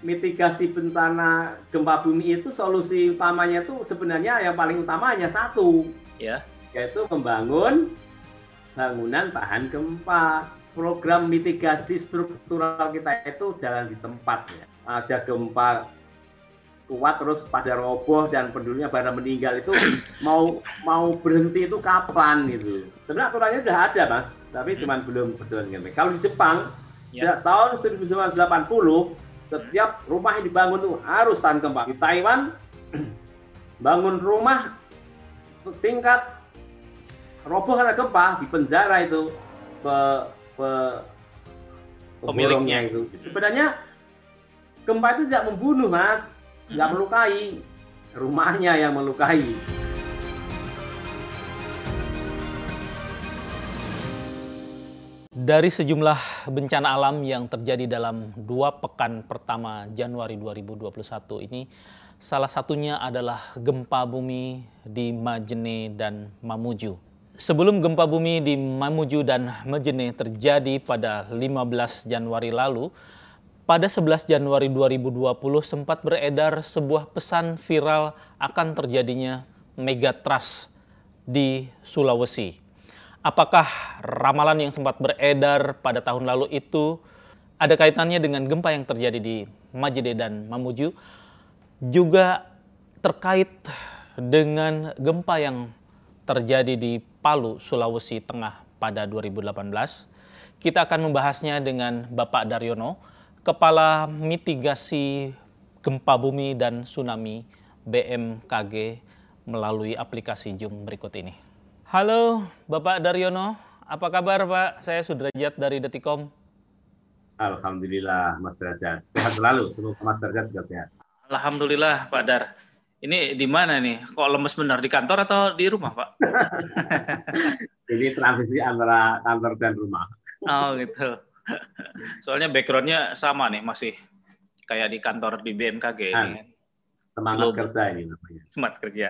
mitigasi bencana gempa bumi itu solusi utamanya itu sebenarnya yang paling utama hanya satu, Ya. yaitu membangun bangunan tahan gempa. Program mitigasi struktural kita itu jalan di tempat ya. Ada gempa kuat terus pada roboh dan penduduknya pada meninggal itu mau berhenti itu kapan gitu. Sebenarnya aturannya sudah ada Mas, tapi cuma belum berjalan dengan baik. Kalau di Jepang sejak tahun 1980 setiap rumah yang dibangun itu harus tahan gempa. Di Taiwan bangun rumah tingkat roboh karena gempa di penjara itu pemiliknya itu. Sebenarnya gempa itu tidak membunuh Mas, nggak melukai, rumahnya yang melukai. Dari sejumlah bencana alam yang terjadi dalam 2 pekan pertama Januari 2021 ini, salah satunya adalah gempa bumi di Majene dan Mamuju. Sebelum gempa bumi di Mamuju dan Majene terjadi pada 15 Januari lalu, pada 11 Januari 2020 sempat beredar sebuah pesan viral akan terjadinya megatrust di Sulawesi. Apakah ramalan yang sempat beredar pada tahun lalu itu ada kaitannya dengan gempa yang terjadi di Majene dan Mamuju? Juga terkait dengan gempa yang terjadi di Palu, Sulawesi Tengah pada 2018. Kita akan membahasnya dengan Bapak Daryono, Kepala Mitigasi Gempa Bumi dan Tsunami BMKG melalui aplikasi Zoom berikut ini. Halo Bapak Daryono, apa kabar Pak? Saya Sudrajat dari Detikom. Alhamdulillah Mas Derajat, sehat selalu, semoga Mas Derajat juga sehat. Alhamdulillah Pak Dar. Ini di mana nih? Kok lemes benar, di kantor atau di rumah Pak? Ini transisi antara kantor dan rumah. Oh gitu. Soalnya background-nya sama nih, masih kayak di kantor di BMKG ini. Semangat kerja ini namanya. Semangat kerja.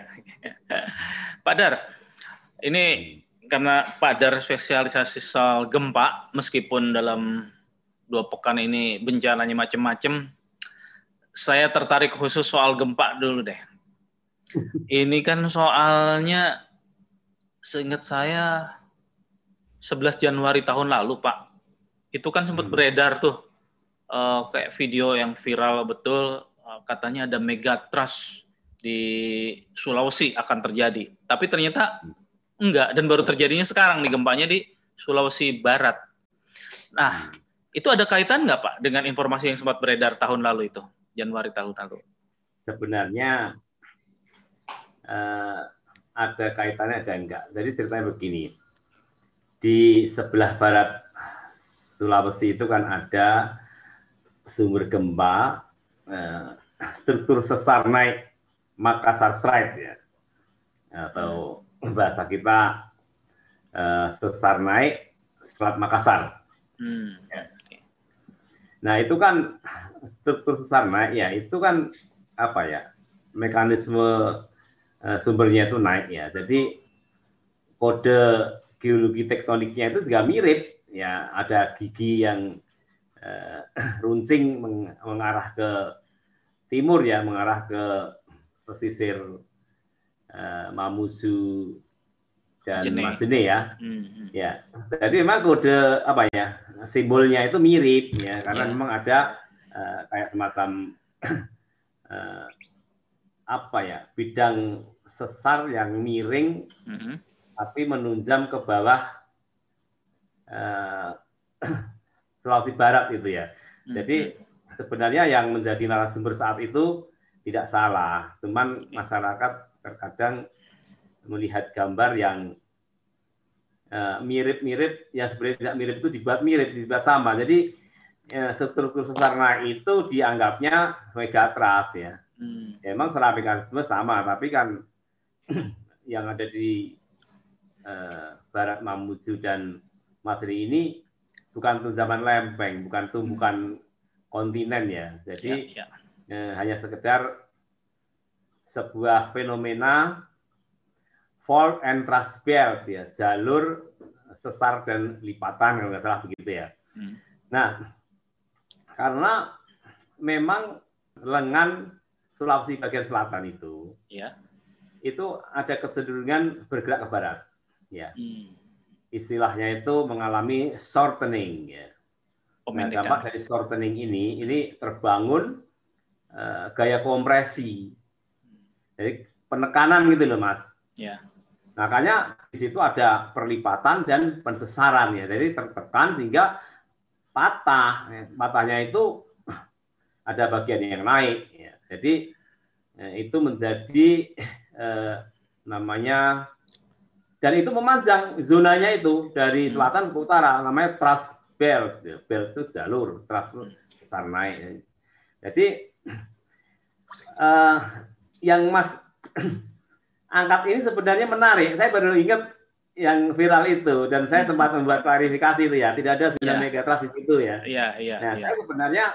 Pak Dar, ini karena Pak Dar spesialisasi soal gempa, meskipun dalam 2 pekan ini bencananya macam-macam, saya tertarik khusus soal gempa dulu deh. Ini kan soalnya seingat saya 11 Januari tahun lalu Pak, itu kan sempat beredar tuh kayak video yang viral betul, katanya ada megatrust di Sulawesi akan terjadi. Tapi ternyata enggak, dan baru terjadinya sekarang nih gempanya di Sulawesi Barat. Nah, itu ada kaitan nggak Pak dengan informasi yang sempat beredar tahun lalu itu, Januari tahun lalu? Sebenarnya ada kaitannya, ada enggak. Jadi ceritanya begini, di sebelah barat Sulawesi itu kan ada sumber gempa, struktur sesar naik Makassar Strait ya, atau bahasa kita sesar naik Selat Makassar. Ya. Nah itu kan struktur sesar naik ya, itu kan apa ya, mekanisme sumbernya itu naik ya. Jadi kode geologi tektoniknya itu juga mirip ya, ada gigi yang runcing mengarah ke timur ya, mengarah ke pesisir Mamuju dan Majene ya. Ya. Jadi memang kode apa ya, simbolnya itu mirip ya, karena memang ada kayak semacam apa ya, bidang sesar yang miring tapi menunjam ke bawah Sulawesi Barat itu ya. Jadi sebenarnya yang menjadi narasumber saat itu tidak salah, cuman masyarakat terkadang melihat gambar yang mirip-mirip, yang sebenarnya tidak mirip itu dibuat mirip, dibuat sama. Jadi struktur sesar naik itu dianggapnya megatrust ya. Emang secara mekanisme sama, tapi kan yang ada di barat Mamuju dan Majene ini bukan tunjaman lempeng, bukan tumbukan kontinen ya. Jadi hanya sekedar sebuah fenomena fault and thrust belt ya, jalur sesar dan lipatan kalau nggak salah begitu ya. Nah, karena memang lengan Sulawesi bagian selatan Ya. itu ada kecenderungan bergerak ke barat. Ya. Istilahnya itu mengalami shortening. Ya. Nah, dampak dari shortening ini terbangun gaya kompresi. Jadi penekanan gitu loh, Mas. Ya. Makanya di situ ada perlipatan dan pensesaran ya. Jadi tertekan sehingga patah. Patahnya itu ada bagian yang naik. Ya. Jadi itu menjadi namanya, dan itu memanjang zonanya itu dari selatan ke utara, namanya thrust belt. Belt itu jalur, thrust besar naik. Jadi yang Mas angkat ini sebenarnya menarik. Saya baru ingat yang viral itu, dan saya sempat membuat klarifikasi itu ya. Tidak ada zona megatrust di situ ya. Nah, saya sebenarnya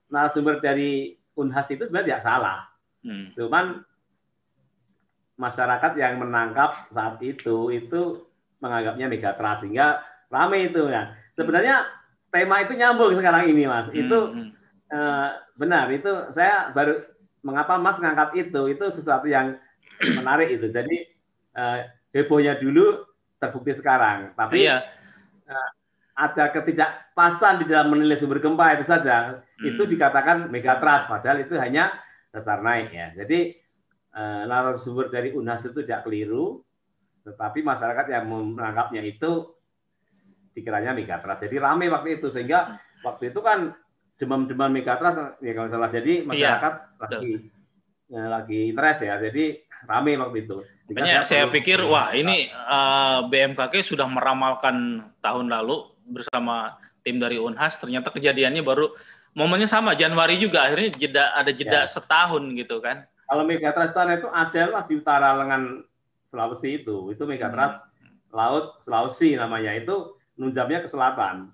narasumber dari Unhas itu sebenarnya tidak salah. Cuman masyarakat yang menangkap saat itu menganggapnya megatrust, sehingga ramai itu ya. Sebenarnya tema itu nyambung sekarang ini, Mas. Itu benar. Itu saya baru, mengapa Mas ngangkat itu sesuatu yang menarik itu. Jadi hebohnya dulu terbukti sekarang. Tapi ada ketidakpasan di dalam menilai sumber gempa itu saja. Itu dikatakan megatrust, padahal itu hanya dasar naik ya. Jadi narasumber dari Unhas itu tidak keliru, tetapi masyarakat yang menangkapnya itu dikiranya megatrust. Jadi ramai waktu itu, sehingga waktu itu kan demam-demam megatrust ya kalau salah. Jadi masyarakat lagi interest ya. Jadi ramai waktu itu. Makanya saya pikir wah ini BMKG sudah meramalkan tahun lalu bersama tim dari Unhas, ternyata kejadiannya baru momennya sama Januari juga, akhirnya ada jeda setahun gitu kan. Kalau megatrust sana itu adalah di utara lengan Sulawesi itu megatrust laut Sulawesi namanya, itu nunjamnya ke selatan.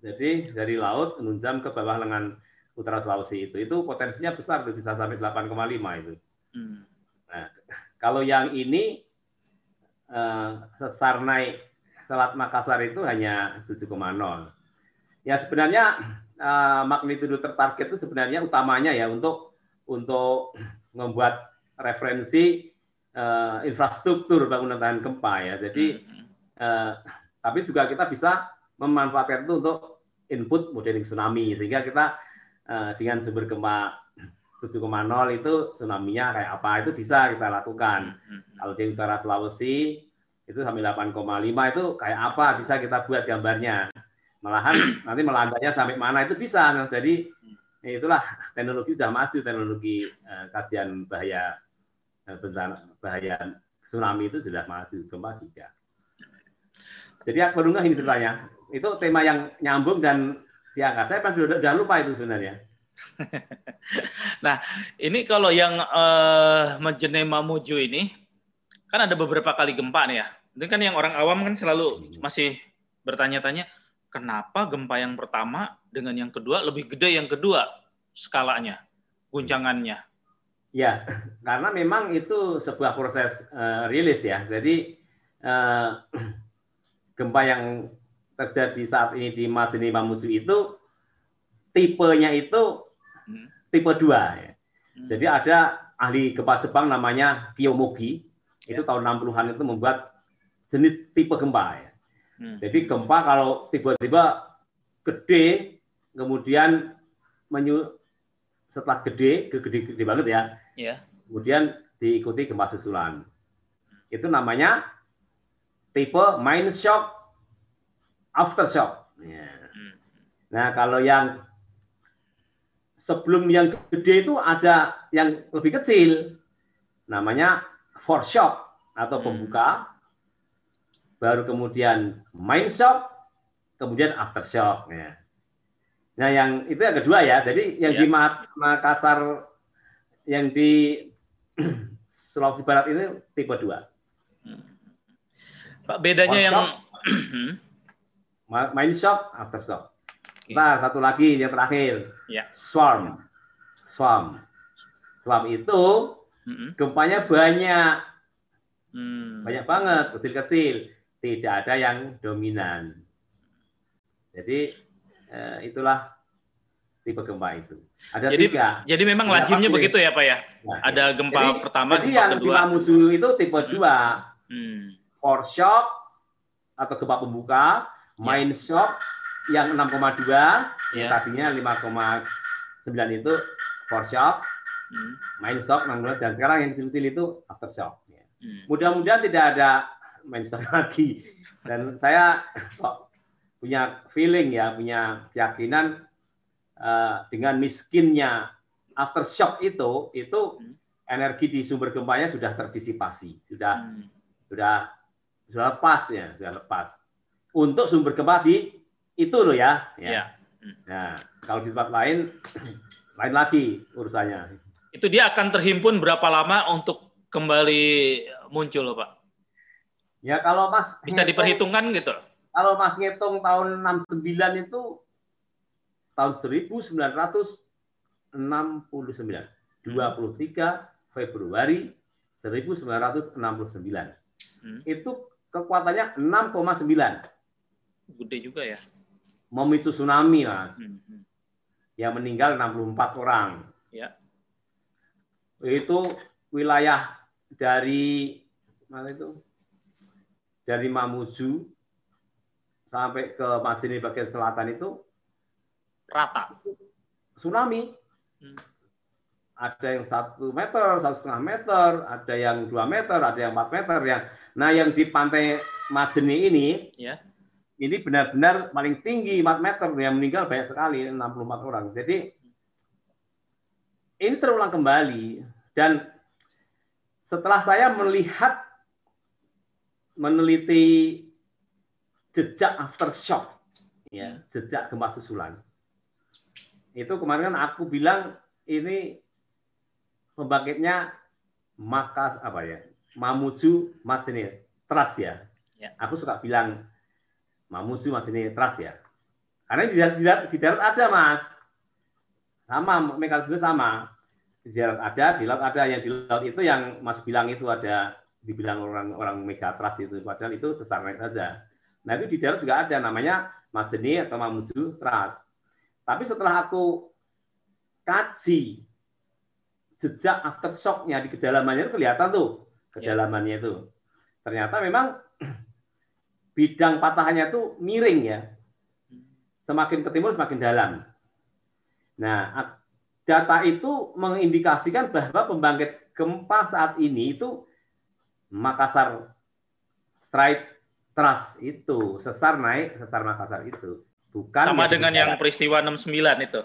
Jadi dari laut nunjam ke bawah lengan utara Sulawesi itu potensinya besar, bisa sampai 8,5 itu. Nah, kalau yang ini sesar naik Selat Makassar itu hanya 7,0. Ya sebenarnya magnitudo tertarget itu sebenarnya utamanya ya untuk membuat referensi infrastruktur bangunan tahan gempa ya. Jadi tapi juga kita bisa memanfaatkan itu untuk input modeling tsunami, sehingga kita dengan sumber gempa 7,0 itu tsunami-nya kayak apa itu bisa kita lakukan. Kalau di utara Sulawesi itu sampai 8,5 itu kayak apa bisa kita buat gambarnya. Malahan nanti melandainya sampai mana itu bisa. Nah, jadi itulah teknologi sudah maju, teknologi kajian bahaya bencana, bahaya tsunami itu sudah maju, gempa juga. Jadi aku ini ceritanya. Itu tema yang nyambung dan diangkat. Saya kan sudah lupa itu sebenarnya. Nah, ini kalau yang Majene Mamuju ini kan ada beberapa kali gempa nih ya. Ini kan yang orang awam kan selalu masih bertanya-tanya, kenapa gempa yang pertama dengan yang kedua lebih gede yang kedua skalanya, guncangannya? Ya, karena memang itu sebuah proses rilis ya. Jadi gempa yang terjadi saat ini di Majene Mamuju itu tipenya itu tipe 2 ya. Jadi ada ahli gempa Jepang namanya Kiyomogi, itu tahun 60-an itu membuat jenis tipe gempa ya. Jadi gempa kalau tiba-tiba gede, kemudian setelah gede banget ya, kemudian diikuti gempa susulan. Itu namanya tipe main shock, aftershock. Nah, kalau yang sebelum yang gede itu ada yang lebih kecil, namanya foreshock atau pembuka, baru kemudian main shock, kemudian aftershock. Nah, yang itu yang kedua ya. Jadi yang di Makassar, yang di Sulawesi Barat ini tipe 2. Pak, bedanya yang main shock, aftershock. Nah, satu lagi yang terakhir, swarm. Swarm itu gempanya banyak, banyak banget, kecil-kecil, tidak ada yang dominan. Jadi itulah tipe gempa itu. Ada Jadi, 3. jadi memang lazimnya begitu ya Pak ya? Nah, ada gempa pertama, jadi gempa yang kedua. di Mamuju itu tipe 2. Core shock atau gempa pembuka, main shock yang 6,2, yang tadinya 5,9 itu core shock, main shock 6,2, dan sekarang yang silsil itu aftershock. Mudah-mudahan tidak ada main shock lagi. Dan saya kok punya feeling ya, punya keyakinan dengan miskinnya aftershock itu energi di sumber gempanya sudah terdisipasi, sudah lepas ya, sudah lepas. Untuk sumber gempa di itu loh ya. Nah, kalau di tempat lain lagi urusannya. Itu dia akan terhimpun berapa lama untuk kembali muncul loh Pak? Ya kalau Mas bisa diperhitungkan gitu. Kalau Mas ngitung tahun 69 itu tahun 1969, 23 Februari 1969. Itu kekuatannya 6,9. Gede juga ya. Memicu tsunami, Mas. Yang meninggal 64 orang. Ya. Itu wilayah dari mana itu? Dari Mamuju sampai ke Majene bagian selatan itu rata tsunami. Ada yang 1 meter, 1,5 meter, ada yang 2 meter, ada yang 4 meter. Yang di pantai Majene ini, ini benar-benar paling tinggi 4 meter, yang meninggal banyak sekali, 64 orang. Jadi ini terulang kembali. Dan setelah saya meneliti jejak aftershock, ya, jejak gempa susulan. Itu kemarin kan aku bilang ini pembangkitnya Mamuju Majene Trust ya. Aku suka bilang Mamuju Majene Trust ya. Karena di darat ada, Mas. Sama, mekanisme sama. Di darat ada, di laut ada. Yang di laut itu yang Mas bilang itu ada, dibilang orang megatrust itu, padahal itu sesar naik saja. Nah itu di darat juga ada, namanya Majene atau Mamuju Trust. Tapi setelah aku kaji jejak aftershock-nya di kedalamannya itu kelihatan tuh, kedalamannya itu. Ternyata memang bidang patahannya itu miring ya. Semakin ke timur semakin dalam. Nah, data itu mengindikasikan bahwa pembangkit gempa saat ini itu Makassar Strait Trust itu, sesar naik, sesar Makassar itu. Bukan sama dengan yang peristiwa 69 itu.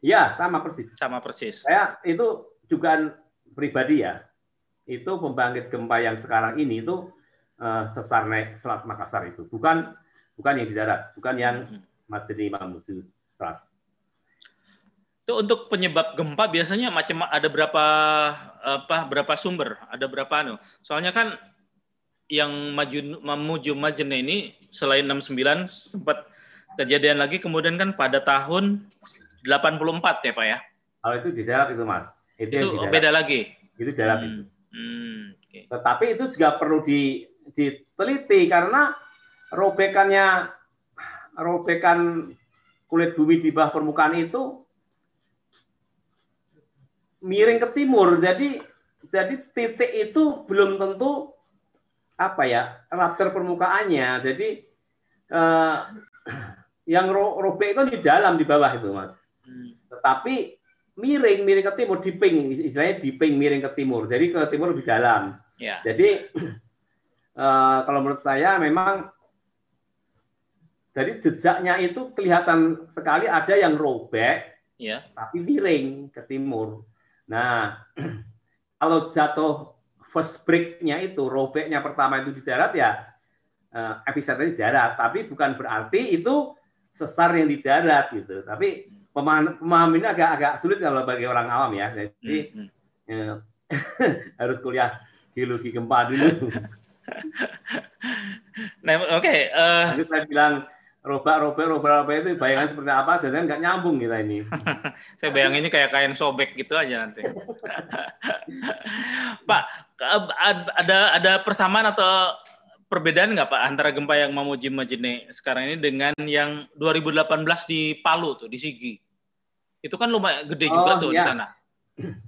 Ya, sama persis. Sama persis. Saya itu dugaan pribadi ya. Itu pembangkit gempa yang sekarang ini itu sesar naik Selat Makassar itu. Bukan yang di darat, bukan yang Majene Mamuju Trust. Itu untuk penyebab gempa biasanya ada berapa sumber? Ada berapa Soalnya kan yang Mamuju Majene ini selain 69 sempat kejadian lagi, kemudian kan pada tahun 84 ya Pak ya? Kalau itu di darat itu, Mas. Itu beda lagi? Itu darat itu. Okay. Tetapi itu juga perlu diteliti karena robekan kulit bumi di bawah permukaan itu miring ke timur. Jadi titik itu belum tentu rupture permukaannya. Jadi yang robek itu di dalam, di bawah itu, Mas. Tetapi miring ke timur, istilahnya diping miring ke timur. Jadi ke timur lebih dalam. Ya. Jadi kalau menurut saya memang dari jejaknya itu kelihatan sekali ada yang robek, tapi miring ke timur. Nah, kalau jatuh first break-nya itu, robeknya pertama itu di darat ya, epicenter di darat. Tapi bukan berarti itu sesar yang di darat gitu. Tapi pemahaman ini agak sulit kalau bagi orang awam ya. Jadi harus kuliah geologi gempa dulu. Nah, oke. Nanti saya bilang robek itu bayangan seperti apa, dan nggak nyambung kita ini. Saya bayanginnya kayak kain sobek gitu aja nanti. Pak, ada persamaan atau perbedaan nggak Pak antara gempa yang Mamuju Majene sekarang ini dengan yang 2018 di Palu tuh, di Sigi? Itu kan lumayan gede juga tuh di ya, sana.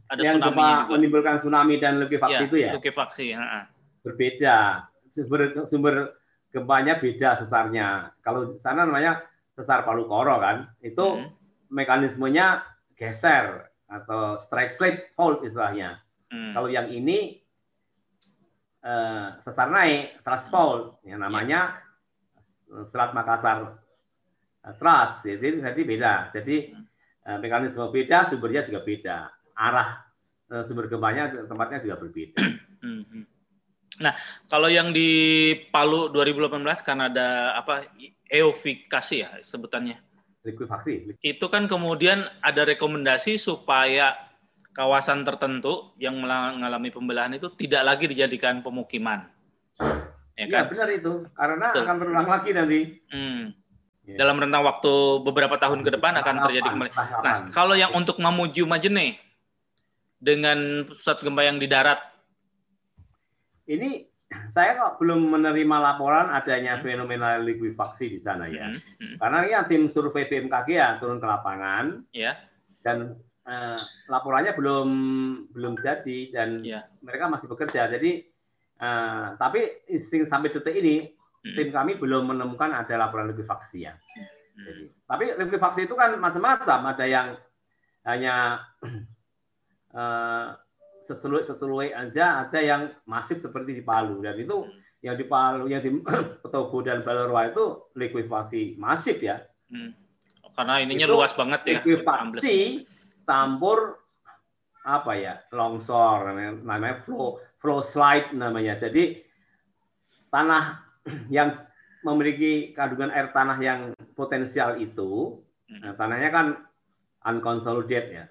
Ada yang tsunami gempa juga. menimbulkan tsunami dan likuifaksi Ya, itu ya? likuifaksi. Berbeda. Sumber gempanya beda sesarnya. Kalau di sana namanya sesar Palu Koro kan, itu mekanismenya geser atau strike slip fault istilahnya. Kalau yang ini sesar naik, thrust fault, yang namanya Selat Makassar thrust. Jadi beda. Jadi mekanisme beda, sumbernya juga beda. Arah sumber gempanya tempatnya juga berbeda. Nah, kalau yang di Palu 2018 karena ada eofikasi ya sebutannya. Likuifaksi. Itu kan kemudian ada rekomendasi supaya kawasan tertentu yang mengalami pembelahan itu tidak lagi dijadikan pemukiman. Ya, kan? Benar itu. Karena akan terulang lagi nanti. Dalam rentang waktu beberapa tahun ke depan akan terjadi kembali. Nah, kalau yang untuk Mamuju Majene dengan pusat gempa yang di darat, ini saya kok belum menerima laporan adanya fenomena likuifaksi di sana ya. Karena ini tim survei BMKG ya turun ke lapangan. Dan laporannya belum jadi dan mereka masih bekerja. Jadi tapi sampai detik ini tim kami belum menemukan ada laporan likuifaksi ya. Jadi, tapi likuifaksi itu kan macam-macam. Ada yang hanya seselui aja, ada yang masif seperti di Palu, dan itu yang di Palu, yang di Petobo dan Balerwa itu likuifaksi masif ya. Karena ininya itu luas banget ya. Likuifaksi campur longsor, namanya flow slide namanya. Jadi tanah yang memiliki kandungan air tanah yang potensial itu, tanahnya kan unconsolidated ya,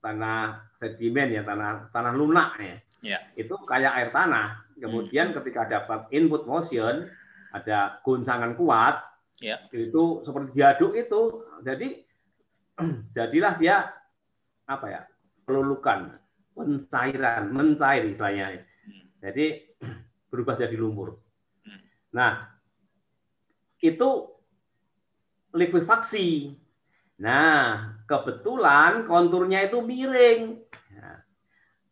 tanah sedimen ya, tanah lunak ya. Itu kayak air tanah. Kemudian ketika dapat input motion, ada goncangan kuat, itu seperti diaduk itu, jadilah dia pelulukan, mencair istilahnya. Jadi berubah jadi lumpur. Nah, itu likuifaksi. Nah, kebetulan konturnya itu miring. Nah,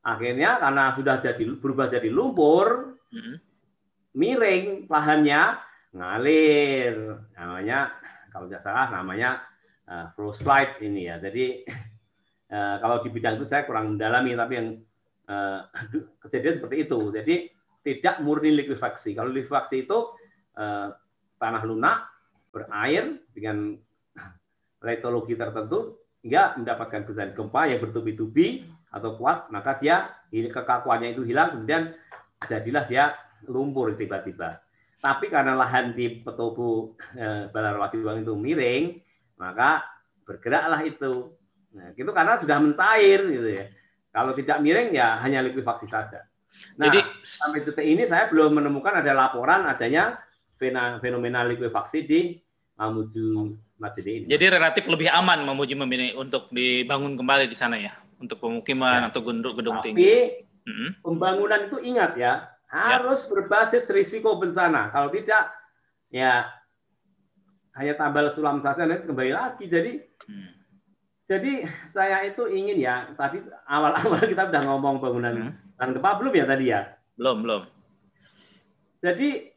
akhirnya karena sudah berubah jadi lumpur, miring lahannya, ngalir. Namanya, kalau tidak salah namanya flow slide ini ya. Jadi kalau di bidang itu saya kurang mendalami, tapi yang kejadian seperti itu. Jadi tidak murni likuifaksi. Kalau likuifaksi itu tanah lunak berair dengan litologi tertentu hingga mendapatkan getaran gempa yang bertubi-tubi atau kuat, maka dia kekakuannya itu hilang, kemudian jadilah dia lumpur tiba-tiba. Tapi karena lahan di Petobo Balerwa itu miring, maka bergeraklah itu. Nah, itu karena sudah mencair gitu ya. Kalau tidak miring ya hanya likuifaksi saja. Nah, jadi sampai detik ini saya belum menemukan ada laporan adanya fenomena likuifaksi di Mamuju Majene ini. Jadi relatif lebih aman Mamuju Majene untuk dibangun kembali di sana ya, untuk pemukiman atau gedung tinggi. Tapi pembangunan itu ingat ya, harus berbasis risiko bencana. Kalau tidak, ya hanya tambal sulam saja nanti kembali lagi. Jadi saya itu ingin ya, tadi awal-awal kita udah ngomong bangunan tahan gempa belum ya tadi ya? Belum. Jadi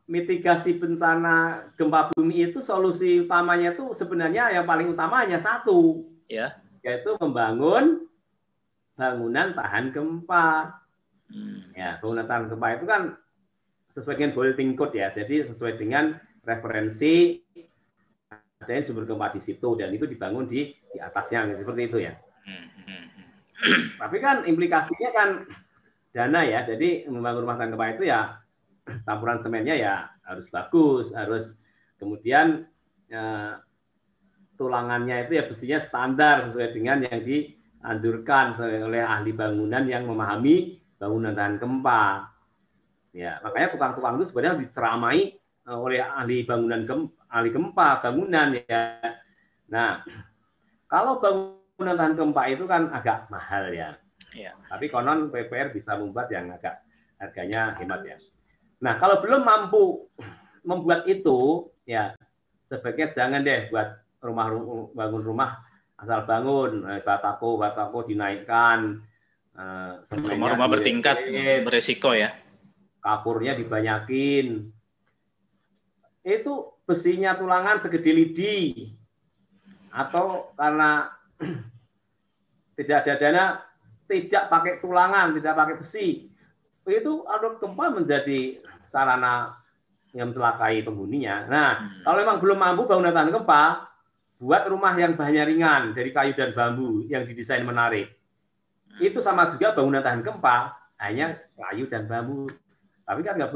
mitigasi bencana gempa bumi itu solusi utamanya itu sebenarnya yang paling utamanya satu, yaitu membangun bangunan tahan gempa. Ya, bangunan tahan gempa itu kan sesuai dengan building code ya, jadi sesuai dengan referensi adanya sumber gempa di situ dan itu dibangun di atasnya seperti itu ya. Tapi kan implikasinya kan dana ya, jadi membangun rumah tahan gempa itu ya campuran semennya ya harus bagus, harus kemudian tulangannya itu ya besinya standar sesuai dengan yang dianjurkan oleh ahli bangunan yang memahami bangunan tahan gempa. Ya, makanya tukang-tukang itu sebenarnya diceramai oleh ahli gempa bangunan ya. Nah, kalau bangunan tahan gempa itu kan agak mahal ya. Tapi konon PPR bisa membuat yang agak harganya hemat ya. Nah, kalau belum mampu membuat itu, ya sebaiknya jangan deh buat bangun rumah asal bangun, batako dinaikkan, semennya Rumah-rumah bertingkat diirit, beresiko ya. kapurnya dibanyakin. Itu besinya tulangan segede lidi, atau karena tidak ada dana, tidak pakai tulangan, tidak pakai besi, itu ada gempa menjadi sarana yang mencelakai penghuninya. Nah, kalau memang belum mampu bangunan tahan gempa, buat rumah yang bahannya ringan dari kayu dan bambu yang didesain menarik. Itu sama juga bangunan tahan gempa, hanya kayu dan bambu. Tapi kan nggak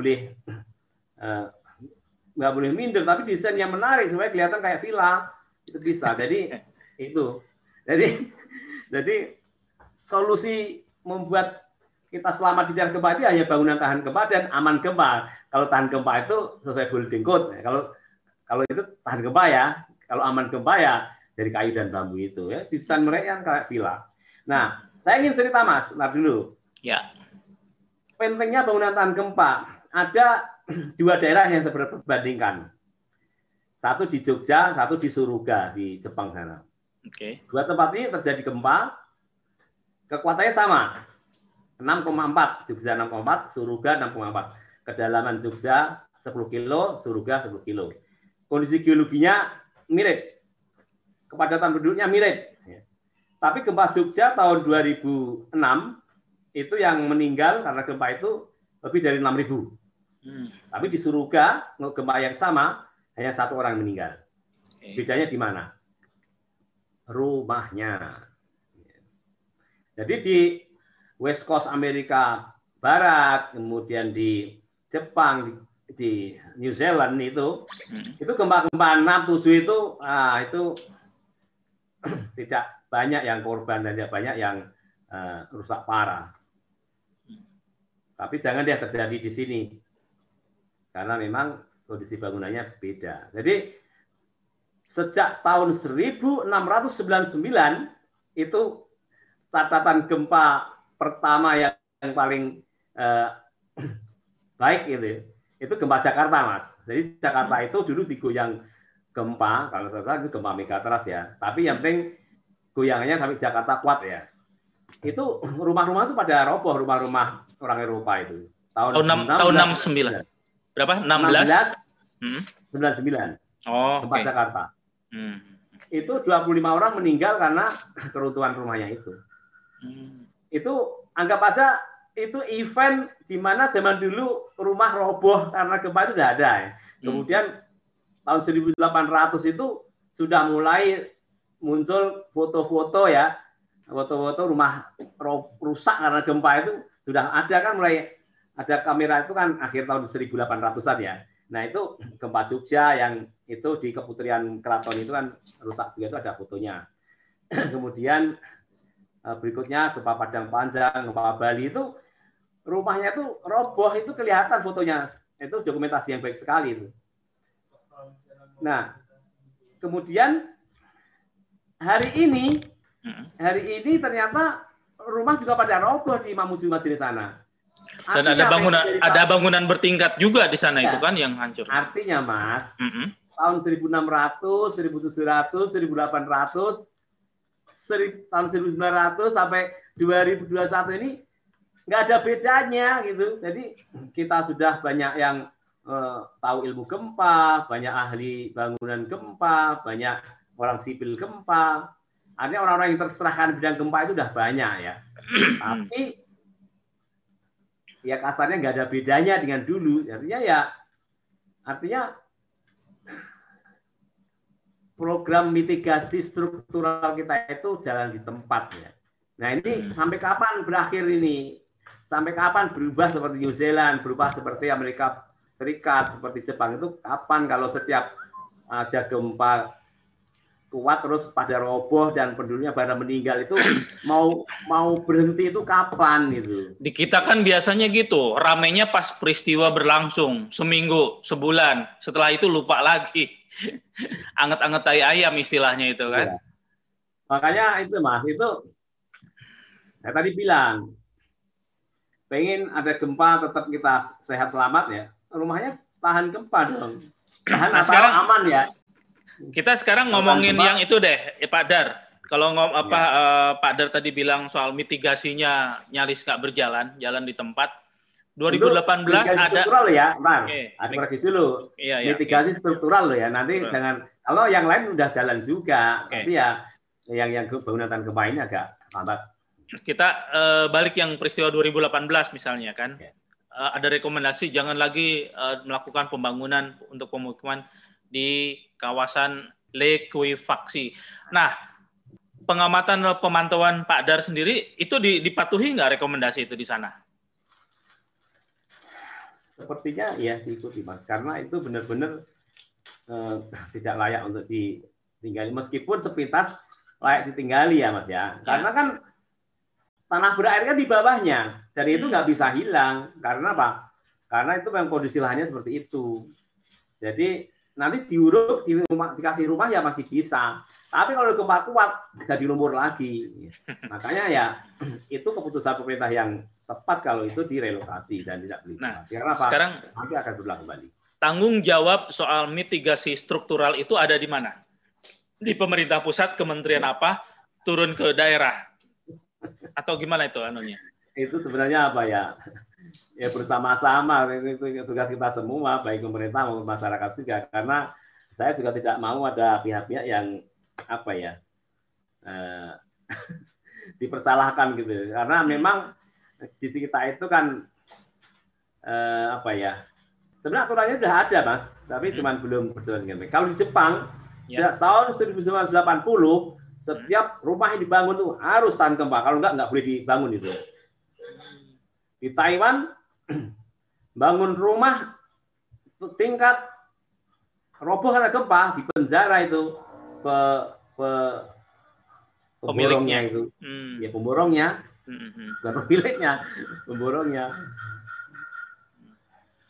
boleh minder, tapi desain yang menarik supaya kelihatan kayak villa, itu bisa. Jadi solusi membuat kita selamat di daerah gempa itu hanya bangunan tahan gempa dan aman gempa. Kalau tahan gempa itu sesuai building code. Kalau itu tahan gempa ya, kalau aman gempa ya dari kayu dan bambu itu ya. Desain mereka yang kayak villa. Nah, saya ingin cerita Mas, dulu. Ya. Pentingnya bangunan tahan gempa. Ada dua daerah yang saya perbandingkan. Satu di Jogja, satu di Suruga di Jepang sana. Oke. Dua tempat ini terjadi gempa, kekuatannya sama. 6,4, Jogja 6,4, Suruga 6,4. Kedalaman Jogja 10 kilo, Suruga 10 kilo. Kondisi geologinya mirip. Kepadatan penduduknya mirip. Tapi gempa Jogja tahun 2006 itu yang meninggal karena gempa itu lebih dari 6.000. Tapi di Suruga, gempa yang sama, hanya 1 orang meninggal. Bedanya di mana? Rumahnya. Jadi di West Coast Amerika Barat, kemudian di Jepang, di New Zealand itu gempa-gempa 6, 7 itu tidak banyak yang korban dan tidak banyak yang rusak parah. Tapi jangan dia terjadi di sini, karena memang kondisi bangunannya beda. Jadi sejak tahun 1699 itu catatan gempa pertama yang paling baik itu gempa Jakarta, Mas. Jadi Jakarta itu dulu digoyang gempa, kalau saya salah itu gempa megatrust ya. Tapi yang penting goyangannya sampai Jakarta kuat ya. Itu rumah-rumah itu pada roboh, rumah-rumah orang Eropa itu. Tahun 69. Berapa? 16? 99. Oh, gempa Jakarta. Itu 25 orang meninggal karena keruntuhan rumahnya itu. Itu anggap aja itu event di mana zaman dulu rumah roboh karena gempa itu tidak ada. Ya. Kemudian tahun 1800 itu sudah mulai muncul foto-foto ya, foto-foto rumah rusak karena gempa itu sudah ada kan, mulai ada kamera itu kan akhir tahun 1800-an ya. Nah itu gempa Jogja yang itu di Keputrian Keraton itu kan rusak juga, itu ada fotonya. Kemudian berikutnya gempa Padang Panjang, gempa Bali itu rumahnya itu roboh, itu kelihatan fotonya, itu dokumentasi yang baik sekali itu. Nah kemudian hari ini ternyata rumah juga pada roboh di Mamuju Masjid sana. Dan ada bangunan bertingkat juga di sana ya, itu kan yang hancur. Artinya Mas, tahun 1600, 1700, 1800, tahun 1900 sampai 2021 ini nggak ada bedanya gitu. Jadi kita sudah banyak yang tahu ilmu gempa, banyak ahli bangunan gempa, banyak orang sipil gempa. Artinya orang-orang yang terserahkan bidang gempa itu udah banyak ya. Tapi ya kasarnya nggak ada bedanya dengan dulu. Artinya program mitigasi struktural kita itu jalan di tempat ya. Nah ini sampai kapan berakhir ini? Sampai kapan berubah seperti New Zealand, berubah seperti Amerika Serikat, seperti Jepang itu kapan? Kalau setiap ada gempa kuat terus pada roboh dan penduduknya pada meninggal, itu mau berhenti itu kapan gitu? Di kita kan biasanya gitu, ramainya pas peristiwa berlangsung seminggu, sebulan, setelah itu lupa lagi. Anget-anget tai ayam istilahnya itu kan. Ya. Makanya itu Mas, itu saya tadi bilang pengen ada gempa tetap kita sehat selamat ya, rumahnya tahan gempa dong. Tahan Nah, atau sekarang aman ya. kita sekarang Tahan ngomongin gempa. yang itu deh, Pak Dar. Kalau Ya. Pak Dar tadi bilang soal mitigasinya nyaris nggak berjalan, jalan di tempat. Untuk 2018 mitigasi ada, struktural loh ya, Bang. oke, Ada koreksi dulu. iya ya, oke. Mitigasi struktural loh ya. Nanti Struktural. jangan, kalau yang lain udah jalan juga, Oke. tapi ya yang bangunan tahan gempa ini agak lambat. Kita balik yang peristiwa 2018 misalnya kan. Ya. Ada rekomendasi jangan lagi melakukan pembangunan untuk pemukiman di kawasan lekuifaksi. Nah, pengamatan pemantauan Pak Dar sendiri itu dipatuhi nggak rekomendasi itu di sana? Sepertinya ya diikuti Mas, karena itu benar-benar tidak layak untuk ditinggali, meskipun sepintas layak ditinggali ya Mas ya. Karena kan tanah berair kan di bawahnya, dan itu nggak bisa hilang. Karena apa? Karena itu memang kondisi lahannya seperti itu. Jadi nanti diuruk, dikasih rumah ya masih bisa. Tapi kalau gempa kuat, jadi lumpur lagi. Makanya ya itu keputusan pemerintah yang tepat kalau itu direlokasi dan tidak beli. Nah, karena apa? sekarang nanti akan berulang kembali. Tanggung jawab soal mitigasi struktural itu ada di mana? Di pemerintah pusat, kementerian apa? Turun ke daerah? Atau gimana itu anunya? Itu sebenarnya apa ya? Ya bersama-sama, itu tugas kita semua, baik pemerintah maupun masyarakat juga. Karena saya juga tidak mau ada pihak-pihak yang apa ya dipersalahkan gitu. Karena memang di sekitar itu kan apa ya? Sebenarnya aturannya sudah ada, Mas, tapi cuma belum berjalan dengan baik. Kalau di Jepang, sejak tahun 1980, setiap rumah yang dibangun tuh harus tahan gempa. Kalau enggak boleh dibangun itu. Di Taiwan, bangun rumah tingkat roboh karena gempa, di penjara itu pemborongnya itu. Ya pemborongnya, bukan pemiliknya, pemborongnya.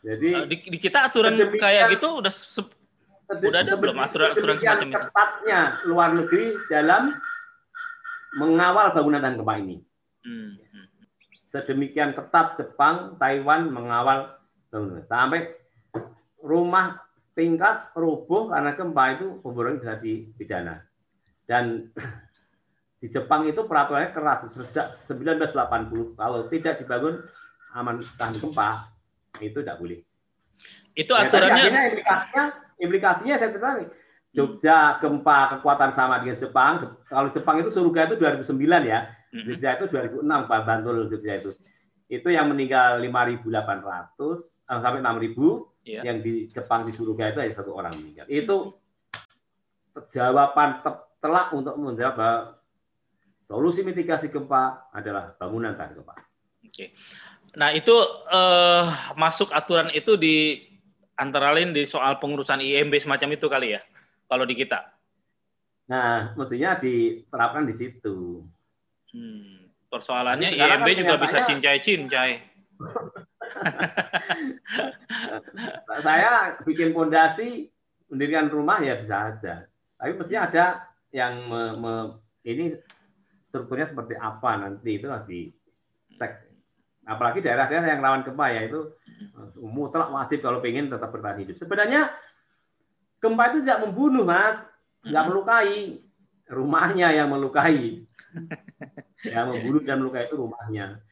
Jadi di kita aturan kayak gitu udah ada belum aturan semacam itu? Ketatnya luar negeri dalam mengawal bangunan tahan gempa ini. Sedemikian ketat Jepang, Taiwan mengawal bangunan sampai rumah tingkat roboh karena gempa itu pemborong bisa dipidana. Dan di Jepang itu peraturannya keras sejak 1980, kalau tidak dibangun aman tahan gempa itu tidak boleh. Itu aturannya. Ya, implikasinya saya tertarik. Jogja gempa kekuatan sama dengan Jepang. Kalau Jepang itu surga itu 2009 ya. Jogja itu 2006 Bantul Jogja itu. Itu yang meninggal 5.800 sampai 6.000. Ya. Yang di Jepang di surga itu ada 1 orang meninggal. Itu jawaban telak untuk menjawab bahwa solusi mitigasi gempa adalah bangunan tahan gempa. Oke. Nah itu masuk aturan itu di antara lain di soal pengurusan IMB semacam itu kali ya, kalau di kita. Nah, mestinya diterapkan di situ. Persoalannya IMB kan juga bisa cincai-cincai. Saya bikin fondasi, mendirikan rumah ya bisa aja. Tapi mestinya ada yang ini strukturnya seperti apa nanti itu harus dicek. Apalagi daerah-daerah yang rawan gempa ya itu mutlak wajib kalau pengen tetap bertahan hidup. Sebenarnya gempa itu tidak membunuh, Mas, nggak melukai, rumahnya yang melukai. Yang membunuh dan melukai itu rumahnya.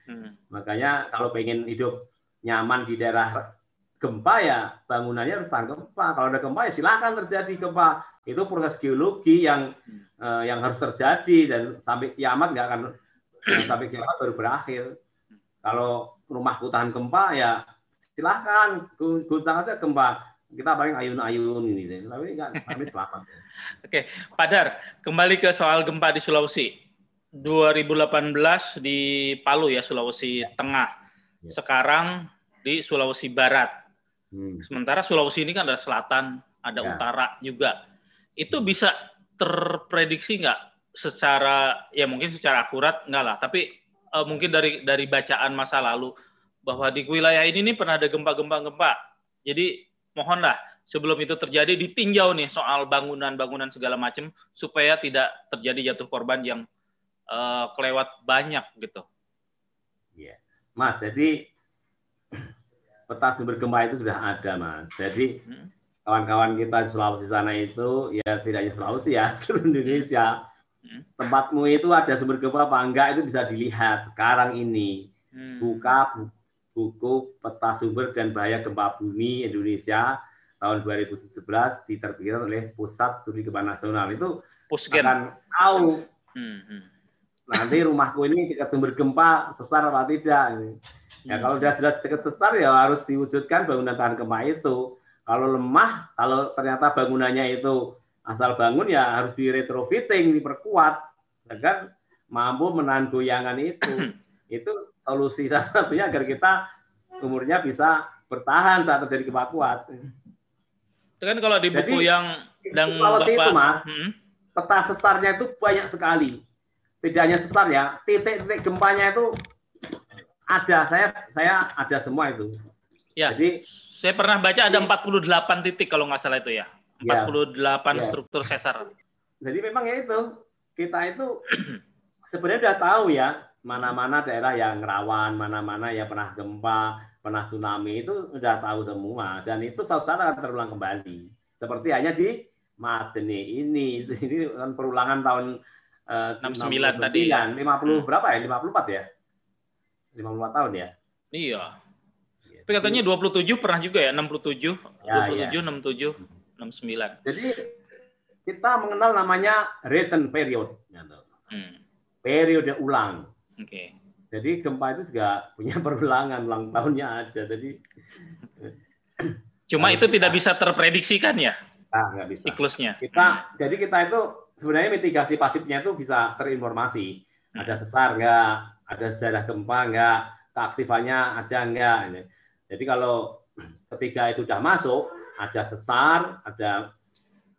Makanya kalau pengen hidup nyaman di daerah gempa ya bangunannya harus tahan gempa. Kalau ada gempa ya silakan terjadi gempa. Itu proses geologi yang harus terjadi dan sampai kiamat nggak akan sampai kiamat baru berakhir. Kalau rumahku tahan gempa ya silahkan goncang aja gempa. Kita paling ayun-ayun ini, tapi kami selamat. Oke, Pak Dar, kembali ke soal gempa di Sulawesi. 2018 di Palu ya, Sulawesi Tengah. Sekarang di Sulawesi Barat. Sementara Sulawesi ini kan ada selatan, ada utara juga. Itu bisa terprediksi nggak secara, ya mungkin secara akurat nggak lah, tapi mungkin dari bacaan masa lalu bahwa di wilayah ini nih pernah ada gempa. Jadi mohonlah sebelum itu terjadi ditinjau nih soal bangunan segala macam supaya tidak terjadi jatuh korban yang kelewat banyak gitu. Iya, Mas, jadi peta sumber gempa itu sudah ada, Mas. Jadi kawan-kawan kita di Sulawesi sana itu, ya tidak hanya Sulawesi ya, seluruh Indonesia, tempatmu itu ada sumber gempa apa enggak itu bisa dilihat sekarang ini. Buka buku peta sumber dan bahaya gempa bumi Indonesia tahun 2017 diterbitkan oleh Pusat Studi Gempa Nasional. Itu Pusgen. akan tahu nanti rumahku ini dekat sumber gempa sesar apa tidak. Ya kalau sudah jelas dekat sesar ya harus diwujudkan bangunan tahan gempa itu. Kalau lemah, kalau ternyata bangunannya itu asal bangun ya harus di retrofitting, diperkuat agar mampu menahan goyangan itu. Itu solusi satu-satunya agar kita umurnya bisa bertahan saat terjadi gempa kuat. Itu kan kalau di buku yang dan Bapak, itu Mas, peta sesarnya itu banyak sekali. Tidak hanya sesar ya, titik-titik gempanya itu ada. Saya ada semua itu. Ya. Jadi saya pernah baca ada 48 titik kalau nggak salah itu ya. 48 ya. Struktur sesar. Jadi memang ya itu, kita itu sebenarnya udah tahu ya, mana-mana daerah yang rawan, mana-mana yang pernah gempa, pernah tsunami, itu udah tahu semua. Dan itu suatu akan terulang kembali. Seperti hanya di Majene ini kan perulangan tahun 69 tadi. 50 berapa ya? 54 ya? 54 tahun ya? Iya. Tapi katanya 27 pernah juga ya, 67, ya, 27, ya. 67, 69. Jadi kita mengenal namanya return period. Periode ulang. Oke. Jadi gempa itu juga punya perulangan, ulang tahunnya ada. Jadi cuma itu tidak bisa terprediksikan ya? Nggak bisa. Siklusnya. Jadi kita itu sebenarnya mitigasi pasifnya itu bisa terinformasi. Ada sesar nggak? Ada sejarah gempa nggak? Keaktifannya ada nggak? Jadi kalau ketiga itu sudah masuk, ada sesar, ada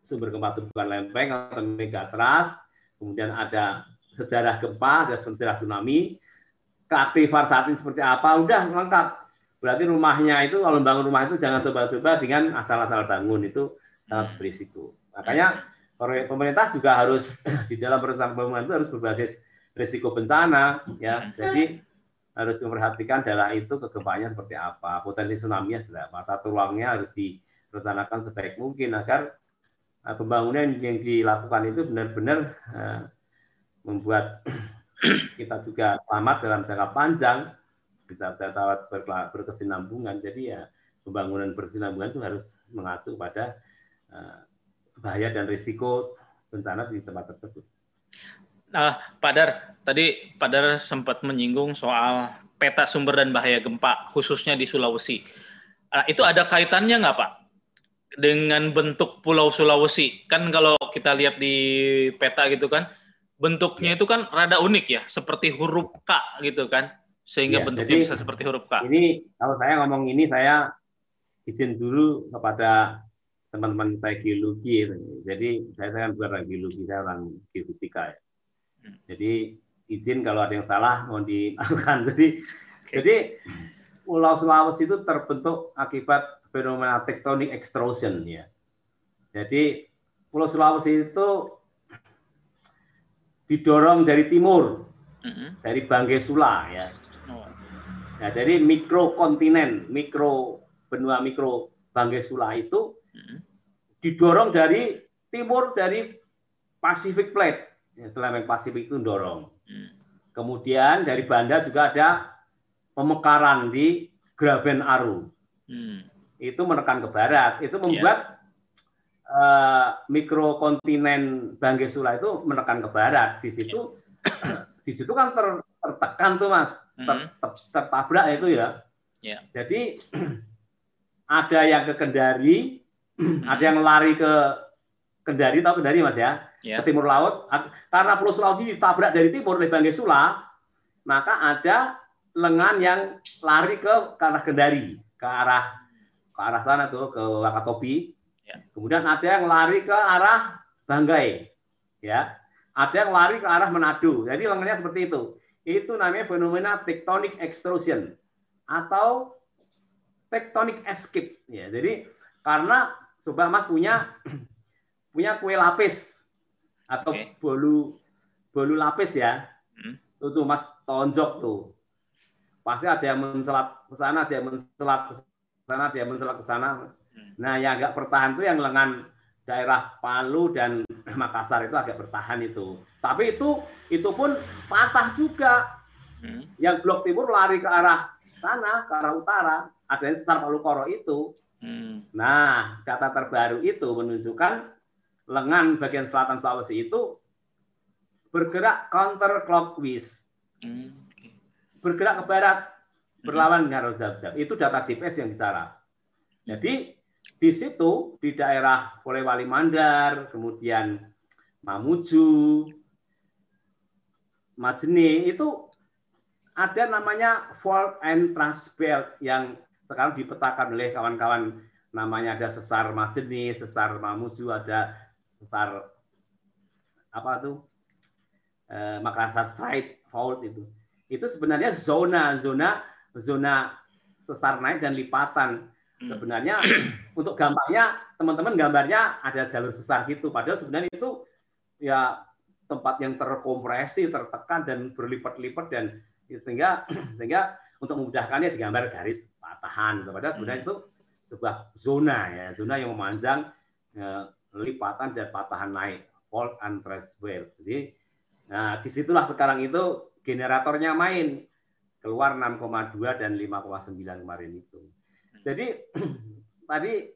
sumber gempa tubuhan lempeng atau megatrust, kemudian ada sejarah gempa, ada sejarah tsunami, keaktifan saat ini seperti apa, udah lengkap. Berarti rumahnya itu, kalau bangun rumah itu jangan coba-coba dengan asal-asal bangun, itu sangat berisiko. Makanya pemerintah juga harus di dalam perencanaan pembangunan itu harus berbasis risiko bencana, ya. Jadi harus memperhatikan daerah itu kegempaannya seperti apa, potensi tsunami-nya adalah mata tulangnya harus direncanakan sebaik mungkin agar pembangunan yang dilakukan itu benar-benar membuat kita juga selamat dalam jangka panjang, kita dapat berkesinambungan. Jadi ya pembangunan berkesinambungan itu harus mengacu pada bahaya dan risiko bencana di tempat tersebut. Pak Dar, tadi Pak Dar sempat menyinggung soal peta sumber dan bahaya gempa, khususnya di Sulawesi. Itu ada kaitannya nggak Pak dengan bentuk Pulau Sulawesi? Kan kalau kita lihat di peta gitu kan, bentuknya itu kan rada unik ya, seperti huruf K gitu kan, sehingga bentuknya bisa seperti huruf K. Ini kalau saya ngomong ini, saya izin dulu kepada teman-teman saya geologi. Jadi saya kan bukan orang geologi, saya orang geofisika ya. Jadi izin kalau ada yang salah mohon dimaafkan. Jadi Pulau Sulawesi itu terbentuk akibat fenomena tectonic extrusion ya. Jadi Pulau Sulawesi itu didorong dari timur, dari Banggai Sula ya. Nah, dari mikrokontinen, benua mikro Banggai Sula itu didorong dari timur, dari Pacific Plate. Lempeng Pasifik itu dorong. Kemudian dari Banda juga ada pemekaran di Graben Aru. Itu menekan ke barat. Itu membuat mikrokontinen Banggai Sula itu menekan ke barat. Di situ kan tertekan tuh Mas, tertabrak itu ya. Jadi ada yang ke Kendari, ada yang lari ke Kendari, tahu Kendari Mas ya? Ke timur laut. Karena Pulau Sulawesi ditabrak dari timur oleh Banggai Sula, maka ada lengan yang lari ke arah Kendari, ke arah sana tuh, ke Wakatobi. Kemudian ada yang lari ke arah Banggai, ya. Ada yang lari ke arah Manado. Jadi lengannya seperti itu. Itu namanya fenomena tectonic extrusion atau tectonic escape. Ya, jadi karena coba Mas punya kue lapis atau bolu lapis ya. Tuh Mas tonjok tuh. pasti ada yang mencelat ke sana, ada yang mencelat ke sana, ada yang mencelat ke sana. Nah, yang agak bertahan itu yang lengan daerah Palu dan Makassar itu agak bertahan itu. Tapi itu pun patah juga. Yang blok timur lari ke arah sana, ke arah utara. Ada yang sesar Palu Koro itu. Nah, data terbaru itu menunjukkan lengan bagian selatan Sulawesi itu bergerak counter clockwise. Bergerak ke barat, berlawan dengan zigzag. Itu data GPS yang bicara. Jadi di situ, di daerah Polewali Mandar, kemudian Mamuju, Majene, itu ada namanya fault and thrust belt yang sekarang dipetakan oleh kawan-kawan. Namanya ada sesar Majene, sesar Mamuju, ada sesar apa tuh Makassar Strait Fault itu. Itu sebenarnya zona sesar naik dan lipatan. Sebenarnya untuk gampangnya teman-teman gambarnya ada jalur sesar gitu. Padahal sebenarnya itu ya tempat yang terkompresi, tertekan dan berlipat-lipat dan sehingga untuk memudahkannya digambar garis patahan. Padahal sebenarnya itu sebuah zona yang memanjang lipatan dan patahan naik, fault and thrust belt. Jadi nah disitulah sekarang itu generatornya main keluar 6,2 dan 5,9 kemarin itu. Jadi tadi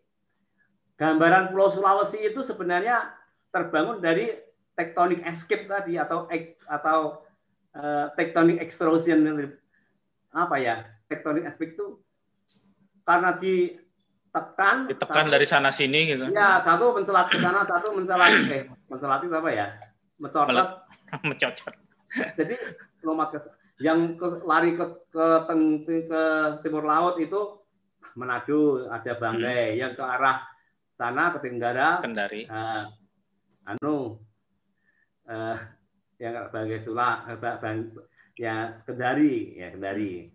gambaran Pulau Sulawesi itu sebenarnya terbangun dari tectonic escape tadi atau tectonic extrusion. Apa ya? Tectonic escape itu karena ditekan dari sana sini gitu. Ya, satu mencelat ke sana, satu mencelat itu apa ya? Mencocot. Jadi lompat yang lari ke timur laut itu Manado, ada Banggai, yang ke arah sana ke Tenggara, Kendari. Yang Banggai Kendari,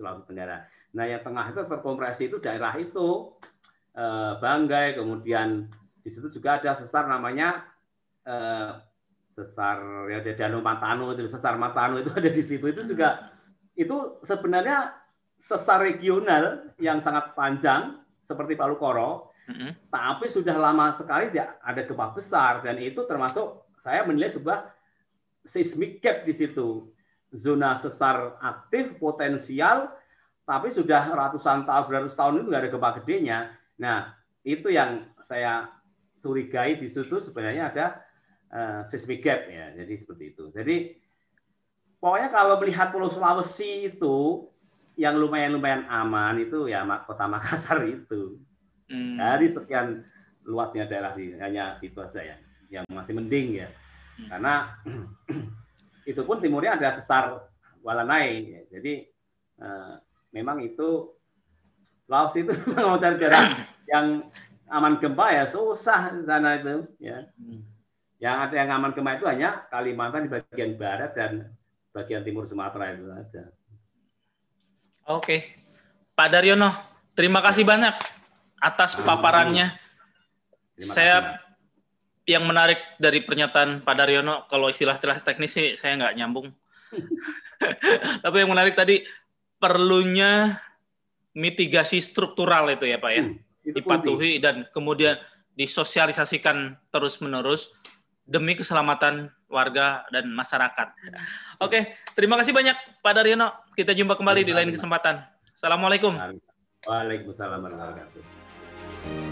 Sulawesi Tenggara. Nah, yang tengah itu terkompresi itu daerah itu Banggai, kemudian di situ juga ada sesar namanya sesar ya Danau Matano itu, sesar Matano itu ada di situ. Itu juga itu sebenarnya sesar regional yang sangat panjang seperti Palu Koro, tapi sudah lama sekali tidak ada gempa besar dan itu termasuk saya menilai sebuah seismic gap di situ. Zona sesar aktif potensial tapi sudah beratus tahun itu nggak ada gempa gedenya. Nah, itu yang saya curigai di situ sebenarnya ada seismic gap ya. Jadi seperti itu. Jadi pokoknya kalau melihat Pulau Sulawesi itu yang lumayan aman itu ya Kota Makassar itu. Dari sekian luasnya daerah hanya situ saja yang masih mending ya. Karena itu pun timurnya ada sesar Walanai. Ya. Jadi memang itu Sulawesi itu memang daerah yang aman gempa ya susah di sana itu ya. Yang ada yang aman gempa itu hanya Kalimantan di bagian barat dan bagian timur Sumatera itu saja. Oke. Pak Daryono, terima kasih banyak atas paparannya. Saya yang menarik dari pernyataan Pak Daryono, kalau istilah-istilah teknis sih saya nggak nyambung. Tapi yang menarik tadi perlunya mitigasi struktural itu ya Pak ya. Dipatuhi dan kemudian disosialisasikan terus-menerus demi keselamatan warga dan masyarakat. Oke, terima kasih banyak Pak Daryono. Kita jumpa kembali di lain kesempatan. Assalamualaikum. Waalaikumsalam warahmatullahi wabarakatuh.